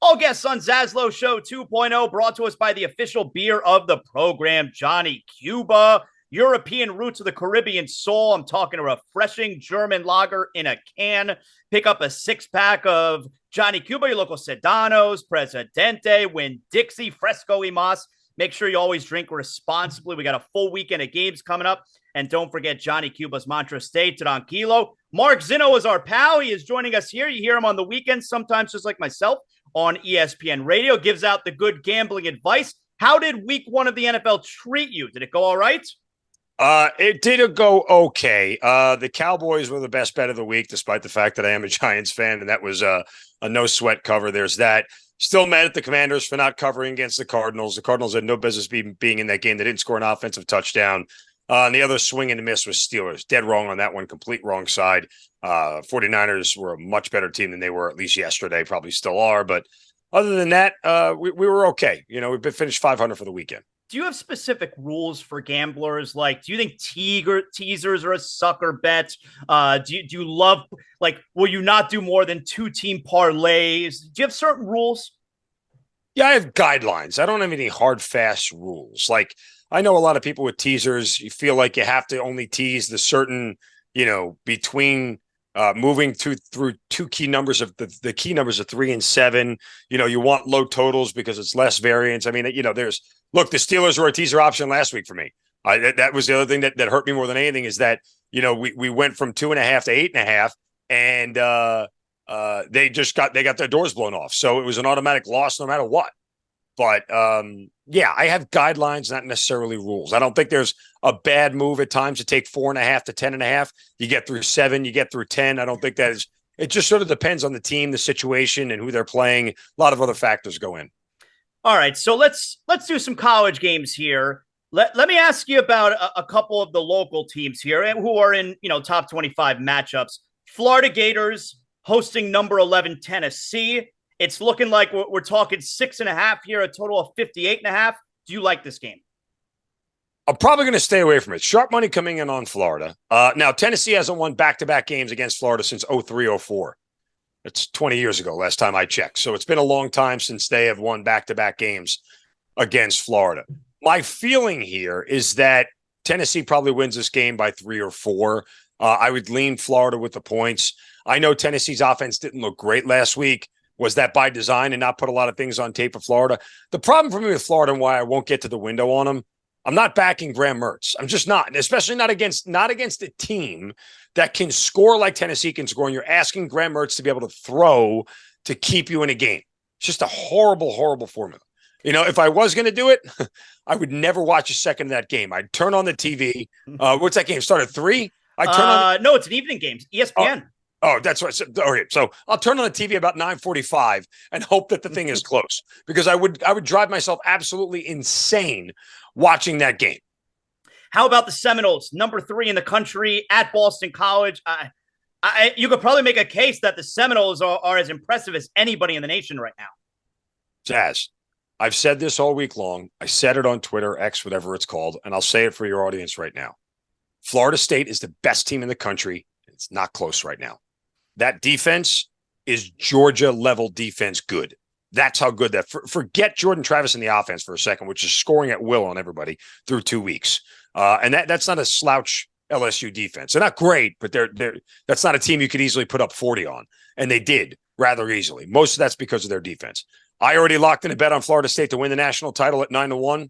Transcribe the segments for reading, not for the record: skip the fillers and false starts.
All guests on ZASLOW Show 2.0 brought to us by the official beer of the program, Johnny Cuba. European roots of the Caribbean soul. I'm talking a refreshing German lager in a can. Pick up a six-pack of Johnny Cuba, your local Sedanos, Presidente, Winn-Dixie, Fresco y Mas. Make sure you always drink responsibly. We got a full weekend of games coming up. And don't forget Johnny Cuba's mantra, stay tranquilo. Mark Zinno is our pal. He is joining us here. You hear him on the weekends, sometimes just like myself, on ESPN Radio. Gives out the good gambling advice. How did week one of the NFL treat you? Did it go all right? It did go okay. The Cowboys were the best bet of the week, despite the fact that I am a Giants fan, and that was a no-sweat cover. There's that. Still mad at the Commanders for not covering against the Cardinals. The Cardinals had no business being in that game. They didn't score an offensive touchdown. And the other swing and a miss was Steelers. Dead wrong on that one. Complete wrong side. 49ers were a much better team than they were at least yesterday. Probably still are. But other than that, we were okay. You know, we've been finished 500 for the weekend. Do you have specific rules for gamblers? Like, do you think teasers are a sucker bet? Do you love, like, will you not do more than 2-team parlays? Do you have certain rules? Yeah, I have guidelines. I don't have any hard, fast rules. Like, I know a lot of people with teasers, you feel like you have to only tease the certain, between moving through two key numbers of the key numbers of 3 and 7. You want low totals because it's less variance. I mean, look, the Steelers were a teaser option last week for me. That was the other thing that hurt me more than anything is that, we went from 2.5 to 8.5 and they got their doors blown off. So it was an automatic loss no matter what. But yeah, I have guidelines, not necessarily rules. I don't think there's a bad move at times to take 4.5 to 10.5. You get through 7, you get through 10. I don't think that is. It just sort of depends on the team, the situation, and who they're playing. A lot of other factors go in. All right, so let's do some college games here. Let me ask you about a couple of the local teams here who are in top 25 matchups. Florida Gators hosting number 11 Tennessee. It's looking like we're talking 6.5 here, a total of 58.5. Do you like this game? I'm probably going to stay away from it. Sharp money coming in on Florida. Now, Tennessee hasn't won back-to-back games against Florida since 03-04. It's 20 years ago, last time I checked. So it's been a long time since they have won back-to-back games against Florida. My feeling here is that Tennessee probably wins this game by 3 or 4. I would lean Florida with the points. I know Tennessee's offense didn't look great last week. Was that by design and not put a lot of things on tape for Florida? The problem for me with Florida and why I won't get to the window on them, I'm not backing Graham Mertz. I'm just not, and especially not against a team that can score like Tennessee can score, and you're asking Graham Mertz to be able to throw to keep you in a game. It's just a horrible, horrible formula. If I was going to do it, I would never watch a second of that game. I'd turn on the TV. What's that game? Start at 3? No, it's an evening game. ESPN. Oh, that's right. Okay, so I'll turn on the TV about 9:45 and hope that the thing is close because I would drive myself absolutely insane watching that game. How about the Seminoles, number 3 in the country at Boston College? You could probably make a case that the Seminoles are as impressive as anybody in the nation right now. Jazz, I've said this all week long. I said it on Twitter, X, whatever it's called, and I'll say it for your audience right now. Florida State is the best team in the country. It's not close right now. That defense is Georgia-level defense good. That's how good that. Forget Jordan Travis in the offense for a second, which is scoring at will on everybody through 2 weeks. And that's not a slouch LSU defense. They're not great, but that's not a team you could easily put up 40 on. And they did rather easily. Most of that's because of their defense. I already locked in a bet on Florida State to win the national title at 9-1.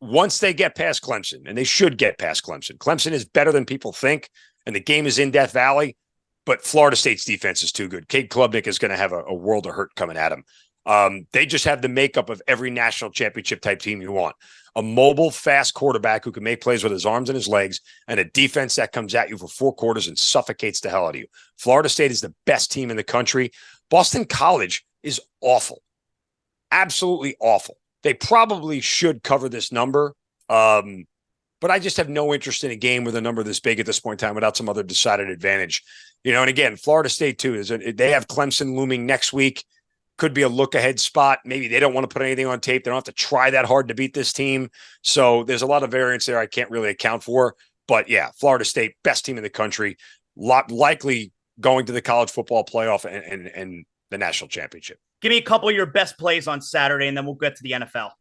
Once they get past Clemson, and they should get past Clemson. Clemson is better than people think, and the game is in Death Valley. But Florida State's defense is too good. Cade Klubnik is going to have a world of hurt coming at him. They just have the makeup of every national championship type team you want. A mobile, fast quarterback who can make plays with his arms and his legs, and a defense that comes at you for 4 quarters and suffocates the hell out of you. Florida State is the best team in the country. Boston College is awful. Absolutely awful. They probably should cover this number. But I just have no interest in a game with a number this big at this point in time without some other decided advantage. And again, Florida State, too, they have Clemson looming next week. Could be a look-ahead spot. Maybe they don't want to put anything on tape. They don't have to try that hard to beat this team. So there's a lot of variance there I can't really account for. But, yeah, Florida State, best team in the country, likely going to the college football playoff and the national championship. Give me a couple of your best plays on Saturday, and then we'll get to the NFL.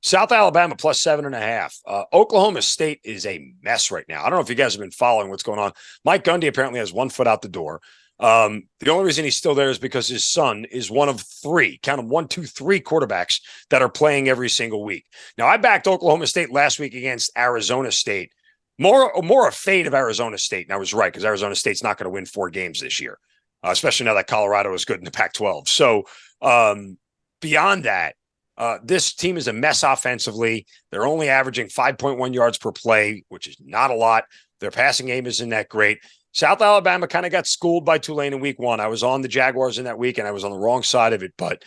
South Alabama plus 7.5. Oklahoma State is a mess right now. I don't know if you guys have been following what's going on. Mike Gundy apparently has 1 foot out the door. The only reason he's still there is because his son is one of 3, count them 1, 2, 3 quarterbacks that are playing every single week. Now, I backed Oklahoma State last week against Arizona State. More a fade of Arizona State. And I was right, because Arizona State's not going to win 4 games this year, especially now that Colorado is good in the Pac-12. So beyond that, this team is a mess offensively. They're only averaging 5.1 yards per play, which is not a lot. Their passing game isn't that great. South Alabama kind of got schooled by Tulane in week 1. I was on the Jaguars in that week, and I was on the wrong side of it. But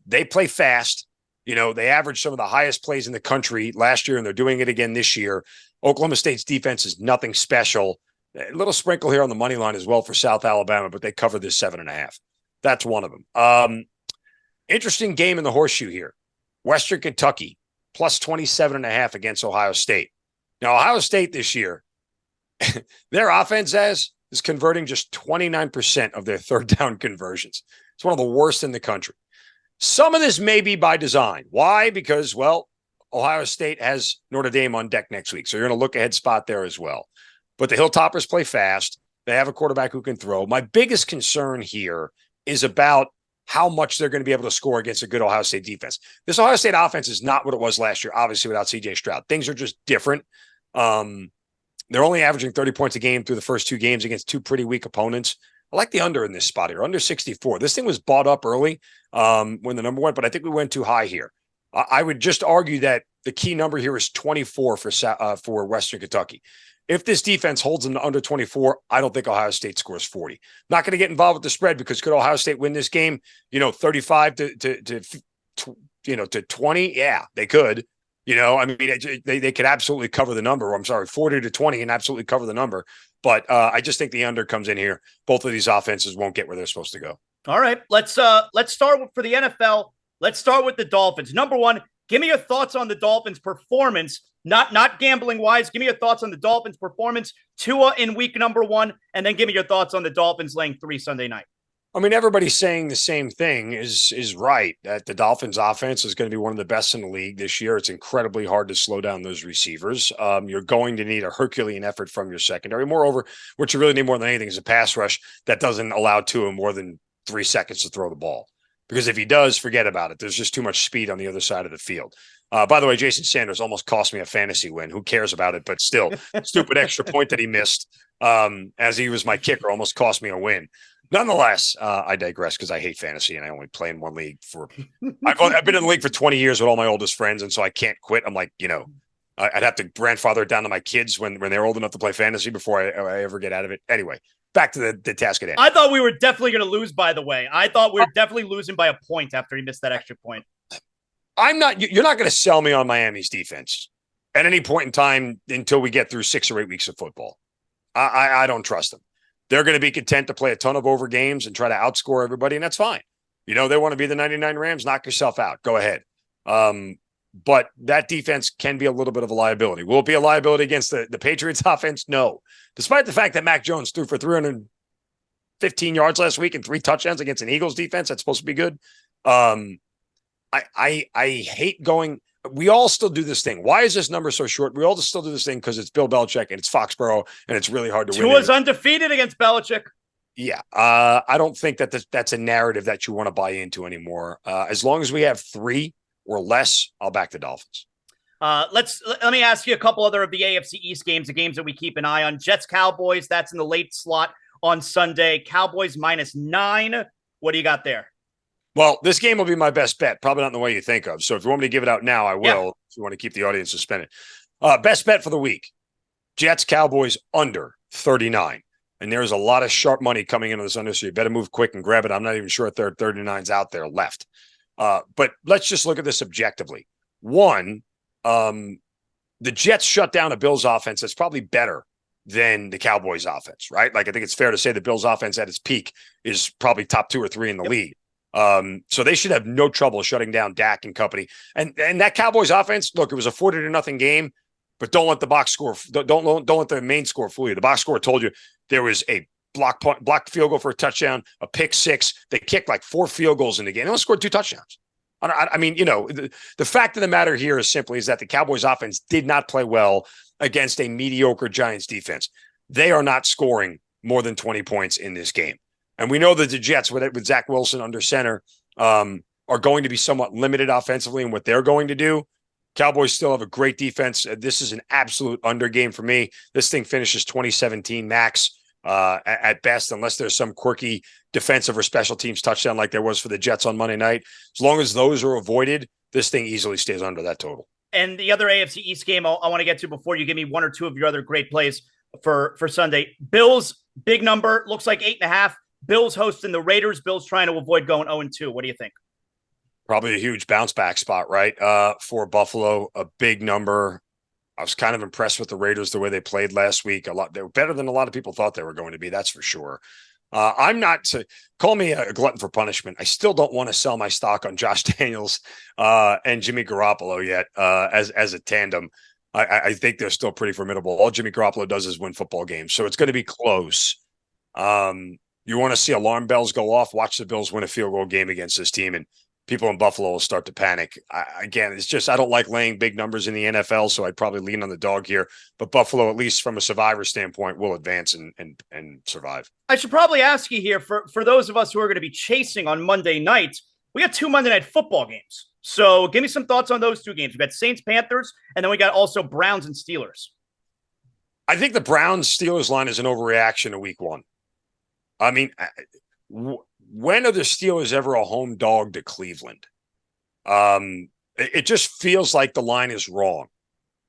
they play fast. You know, they averaged some of the highest plays in the country last year, and they're doing it again this year. Oklahoma State's defense is nothing special. A little sprinkle here on the money line as well for South Alabama, but they cover this 7.5. That's one of them. Interesting game in the horseshoe here. Western Kentucky plus 27.5 against Ohio State. Now, Ohio State this year, their offense is converting just 29% of their third down conversions. It's one of the worst in the country. Some of this may be by design. Why? Because, well, Ohio State has Notre Dame on deck next week, so you're going to look ahead spot there as well. But the Hilltoppers play fast. They have a quarterback who can throw. My biggest concern here is about how much they're going to be able to score against a good Ohio State defense. This Ohio State offense is not what it was last year, obviously, without C.J. Stroud. Things are just different. They're only averaging 30 points a game through the first 2 games against 2 pretty weak opponents. I like the under in this spot here, under 64. This thing was bought up early when the number went, but I think we went too high here. I would just argue that the key number here is 24 for Western Kentucky. If this defense holds them to under 24, I don't think Ohio State scores 40. Not going to get involved with the spread, because could Ohio State win this game, 35 to 20? Yeah, they could. They could absolutely cover the number. I'm sorry, 40 to 20 and absolutely cover the number. But I just think the under comes in here. Both of these offenses won't get where they're supposed to go. All right, let's start for the NFL. Let's start with the Dolphins. Number one, give me your thoughts on the Dolphins' performance. Not gambling wise. Give me your thoughts on the Dolphins' performance. Tua in week number 1, and then give me your thoughts on the Dolphins laying 3 Sunday night. I mean, everybody's saying the same thing is right, that the Dolphins offense is going to be one of the best in the league this year. It's incredibly hard to slow down those receivers. You're going to need a Herculean effort from your secondary. Moreover, what you really need more than anything is a pass rush that doesn't allow Tua more than 3 seconds to throw the ball. Because if he does, forget about it. There's just too much speed on the other side of the field. By the way, Jason Sanders almost cost me a fantasy win. Who cares about it? But still, stupid extra point that he missed as he was my kicker almost cost me a win. Nonetheless, I digress because I hate fantasy and I only play in one league I've been in the league for 20 years with all my oldest friends, and so I can't quit. I'm like, I'd have to grandfather it down to my kids when they're old enough to play fantasy before I ever get out of it. Anyway, back to the task at hand. I thought we were definitely going to lose, by the way. I thought we were definitely losing by a point after he missed that extra point. You're not going to sell me on Miami's defense at any point in time until we get through 6 or 8 weeks of football. I don't trust them. They're going to be content to play a ton of over games and try to outscore everybody, and that's fine. They want to be the 99 Rams, knock yourself out. Go ahead. But that defense can be a little bit of a liability. Will it be a liability against the Patriots offense? No. Despite the fact that Mac Jones threw for 315 yards last week and 3 touchdowns against an Eagles defense, that's supposed to be good. I hate going. We all still do this thing. Why is this number so short? We all just still do this thing because it's Bill Belichick and it's Foxborough and it's really hard to win. Tua's undefeated against Belichick. Yeah. I don't think that's a narrative that you want to buy into anymore. As long as we have 3 or less, I'll back the Dolphins. Let me ask you a couple other of the AFC East games, the games that we keep an eye on. Jets Cowboys, that's in the late slot on Sunday. Cowboys -9. What do you got there? Well, this game will be my best bet. Probably not in the way you think of. So if you want me to give it out now, I will. Yeah. If you want to keep the audience suspended. Best bet for the week. Jets Cowboys under 39. And there's a lot of sharp money coming into this under, so you better move quick and grab it. I'm not even sure if there are 39s out there left. But let's just look at this objectively. One, the Jets shut down a Bills offense that's probably better than the Cowboys offense, right? Like, I think it's fair to say the Bills offense at its peak is probably top 2 or 3 in the league. So they should have no trouble shutting down Dak and company. And that Cowboys offense, look, it was a 40-0 game, but don't let the box score, don't let the main score fool you. The box score told you there was a blocked field goal for a touchdown, a pick six. They kicked like 4 field goals in the game. They only scored 2 touchdowns. I mean, the fact of the matter here is that the Cowboys offense did not play well against a mediocre Giants defense. They are not scoring more than 20 points in this game. And we know that the Jets, with Zach Wilson under center, are going to be somewhat limited offensively in what they're going to do. Cowboys still have a great defense. This is an absolute under game for me. This thing finishes 2017 max at best, unless there's some quirky defensive or special teams touchdown like there was for the Jets on Monday night. As long as those are avoided, this thing easily stays under that total. And the other AFC East game I want to get to before you give me one or two of your other great plays for Sunday. Bills, big number, looks like 8.5. Bills hosting the Raiders. Bills trying to avoid going 0-2. What do you think? Probably a huge bounce back spot, right? For Buffalo, a big number. I was kind of impressed with the Raiders, the way they played last week. They were better than a lot of people thought they were going to be. That's for sure. I'm not to call me a glutton for punishment. I still don't want to sell my stock on Josh Daniels and Jimmy Garoppolo yet as a tandem. I think they're still pretty formidable. All Jimmy Garoppolo does is win football games, so it's going to be close. You want to see alarm bells go off? Watch the Bills win a field goal game against this team, and people in Buffalo will start to panic. It's just I don't like laying big numbers in the NFL, so I'd probably lean on the dog here. But Buffalo, at least from a survivor standpoint, will advance and survive. I should probably ask you here, for those of us who are going to be chasing on Monday night, we got 2 Monday Night Football games. So give me some thoughts on those 2 games. We got Saints-Panthers, and then we got also Browns and Steelers. I think the Browns-Steelers line is an overreaction to week 1. I mean, when are the Steelers ever a home dog to Cleveland? It just feels like the line is wrong.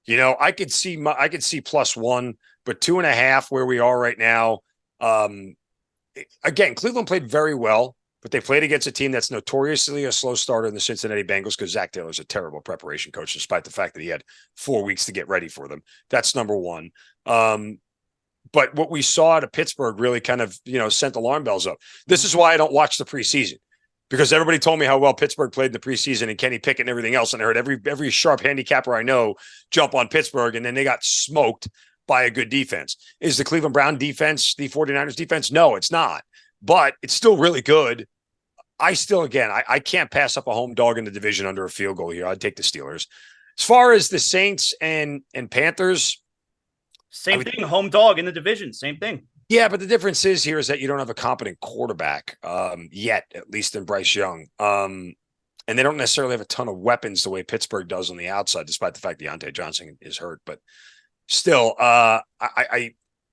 I could see +1, but 2.5 where we are right now. Again, Cleveland played very well, but they played against a team that's notoriously a slow starter in the Cincinnati Bengals because Zach Taylor's a terrible preparation coach, despite the fact that he had 4 weeks to get ready for them. That's number one. But what we saw out of Pittsburgh really kind of, sent alarm bells up. This is why I don't watch the preseason, because everybody told me how well Pittsburgh played in the preseason and Kenny Pickett and everything else. And I heard every sharp handicapper I know jump on Pittsburgh, and then they got smoked by a good defense. Is the Cleveland Brown defense the 49ers defense? No, it's not. But it's still really good. I can't pass up a home dog in the division under a field goal here. I'd take the Steelers. As far as the Saints and Panthers, same thing, home dog in the division, same thing. Yeah, but the difference is that you don't have a competent quarterback yet, at least in Bryce Young. And they don't necessarily have a ton of weapons the way Pittsburgh does on the outside, despite the fact Deontay Johnson is hurt. But still,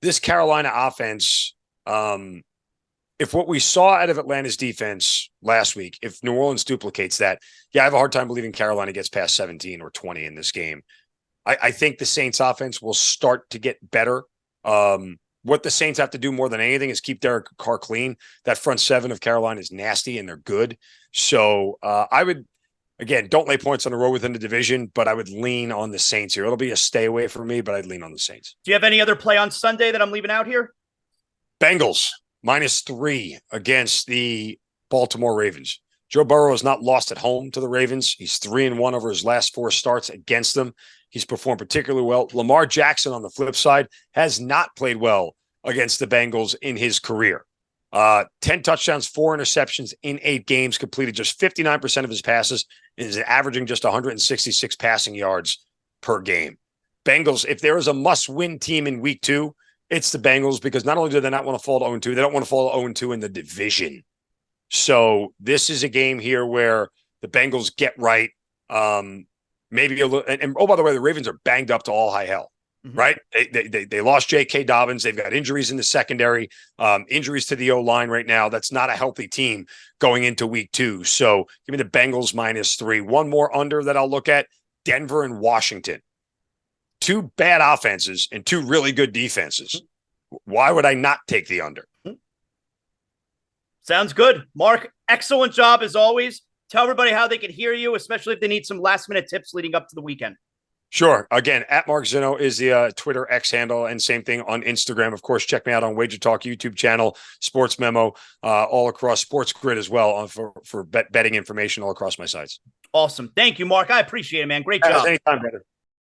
this Carolina offense, if what we saw out of Atlanta's defense last week, if New Orleans duplicates that, I have a hard time believing Carolina gets past 17 or 20 in this game. I think the Saints offense will start to get better. What the Saints have to do more than anything is keep Derek Carr clean. That front 7 of Carolina is nasty and they're good. So I would, again, don't lay points on the road within the division, but I would lean on the Saints here. It'll be a stay away for me, but I'd lean on the Saints. Do you have any other play on Sunday that I'm leaving out here? Bengals -3 against the Baltimore Ravens. Joe Burrow has not lost at home to the Ravens. He's 3-1 over his last 4 starts against them. He's performed particularly well. Lamar Jackson, on the flip side, has not played well against the Bengals in his career. 10 touchdowns, 4 interceptions in 8 games, completed just 59% of his passes, and is averaging just 166 passing yards per game. Bengals, if there is a must-win team in week 2, it's the Bengals, because not only do they not want to fall to 0-2, they don't want to fall to 0-2 in the division. So this is a game here where the Bengals get right. Maybe a little, and oh, by the way, the Ravens are banged up to all high hell, right? They lost J.K. Dobbins. They've got injuries in the secondary, injuries to the O-line right now. That's not a healthy team going into week 2. So give me the Bengals -3. One more under that I'll look at, Denver and Washington. 2 bad offenses and 2 really good defenses. Why would I not take the under? Sounds good. Mark, excellent job as always. Tell everybody how they can hear you, especially if they need some last-minute tips leading up to the weekend. Sure. Again, at Mark Zinno is the Twitter X handle, and same thing on Instagram. Of course, check me out on Wager Talk YouTube channel, Sports Memo, all across Sports Grid as well for betting information all across my sites. Awesome. Thank you, Mark. I appreciate it, man. Great job. Anytime, brother.